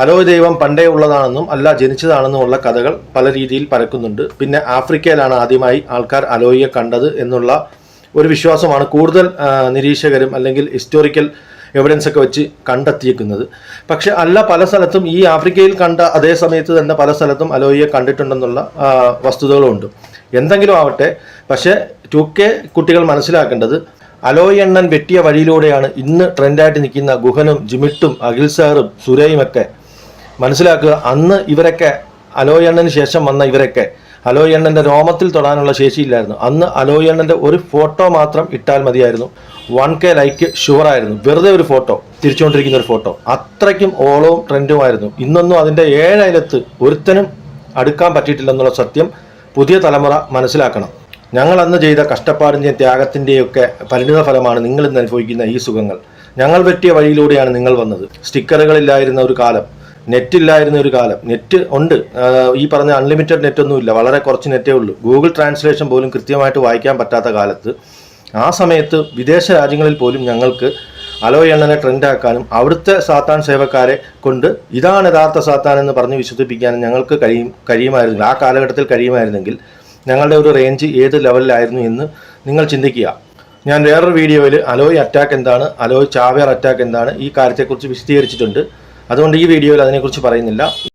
Alloy ദൈവം പണ്ടേ ഉള്ളതാണെന്നും അല്ല ജനിച്ചതാണെന്നുമുള്ള കഥകൾ പല രീതിയിൽ പരക്കുന്നുണ്ട്. പിന്നെ ആഫ്രിക്കയിലാണ് ആദ്യമായി ആൾക്കാർ അലോയിയെ കണ്ടത് എന്നുള്ള ഒരു വിശ്വാസമാണ് കൂടുതൽ നിരീക്ഷകരും അല്ലെങ്കിൽ ഹിസ്റ്റോറിക്കൽ എവിഡൻസ് ഒക്കെ വെച്ച് കണ്ടെത്തിയിരിക്കുന്നത്. പക്ഷെ അല്ല, പല സ്ഥലത്തും ഈ ആഫ്രിക്കയിൽ കണ്ട അതേ സമയത്ത് തന്നെ പല സ്ഥലത്തും അലോയിയെ കണ്ടിട്ടുണ്ടെന്നുള്ള വസ്തുതകളുമുണ്ട്. എന്തെങ്കിലും ആവട്ടെ, പക്ഷേ 2K കുട്ടികൾ മനസ്സിലാക്കേണ്ടത് അലോയ് അണ്ണൻ വെട്ടിയ വഴിയിലൂടെയാണ് ഇന്ന് ട്രെൻഡായിട്ട് നിൽക്കുന്ന ഗുഹനും ജിമിട്ടും അഖിൽ സാറും സുരയും ഒക്കെ മനസ്സിലാക്കുക. അന്ന് ഇവരൊക്കെ അലോയ് അണ്ണന് ശേഷം വന്ന ഇവരൊക്കെ അലോയ് അണ്ണൻ്റെ രോമത്തിൽ തൊടാനുള്ള ശേഷിയില്ലായിരുന്നു. അന്ന് അലോയ് അണ്ണൻ്റെ ഒരു ഫോട്ടോ മാത്രം ഇട്ടാൽ മതിയായിരുന്നു, 1K ലൈക്ക് ഷുവറായിരുന്നു. വെറുതെ ഒരു ഫോട്ടോ, തിരിച്ചുകൊണ്ടിരിക്കുന്ന ഒരു ഫോട്ടോ, അത്രയ്ക്കും ഓളവും ട്രെൻഡുമായിരുന്നു. ഇന്നൊന്നും അതിൻ്റെ 7 അയലത്ത് ഒരുത്തനും അടുക്കാൻ പറ്റിയിട്ടില്ലെന്നുള്ള സത്യം പുതിയ തലമുറ മനസ്സിലാക്കണം. ഞങ്ങൾ അന്ന് ചെയ്ത കഷ്ടപ്പാടിൻ്റെയും ത്യാഗത്തിൻ്റെയും ഒക്കെ പരിണിത ഫലമാണ് നിങ്ങൾ ഇന്ന് അനുഭവിക്കുന്ന ഈ സുഖങ്ങൾ. ഞങ്ങൾ വെട്ടിയ വഴിയിലൂടെയാണ് നിങ്ങൾ വന്നത്. സ്റ്റിക്കറുകളില്ലായിരുന്ന ഒരു കാലം, നെറ്റ് ഇല്ലായിരുന്ന ഒരു കാലം. നെറ്റ് ഉണ്ട്, ഈ പറഞ്ഞ അൺലിമിറ്റഡ് നെറ്റൊന്നുമില്ല, വളരെ കുറച്ച് നെറ്റേ ഉള്ളൂ. ഗൂഗിൾ ട്രാൻസ്ലേഷൻ പോലും കൃത്യമായിട്ട് വായിക്കാൻ പറ്റാത്ത കാലത്ത്, ആ സമയത്ത് വിദേശ രാജ്യങ്ങളിൽ പോലും ഞങ്ങൾക്ക് അലോയ് അണ്ണനെ ട്രെൻഡാക്കാനും അവിടുത്തെ സാത്താൻ സേവക്കാരെ കൊണ്ട് ഇതാണ് യഥാർത്ഥ സാത്താൻ എന്ന് പറഞ്ഞ് വിശ്വസിപ്പിക്കാനും ഞങ്ങൾക്ക് കഴിയുമായിരുന്നെങ്കിൽ, ആ കാലഘട്ടത്തിൽ കഴിയുമായിരുന്നെങ്കിൽ ഞങ്ങളുടെ ഒരു റേഞ്ച് ഏത് ലെവലിലായിരുന്നു എന്ന് നിങ്ങൾ ചിന്തിക്കുക. ഞാൻ വേറൊരു വീഡിയോയിൽ അലോയ് അറ്റാക്ക് എന്താണ്, അലോയ് ചാവേർ അറ്റാക്ക് എന്താണ്, ഈ കാര്യത്തെക്കുറിച്ച് വിശദീകരിച്ചിട്ടുണ്ട്. അതുകൊണ്ട് ഈ വീഡിയോയിൽ അതിനെക്കുറിച്ച് പറയുന്നില്ല.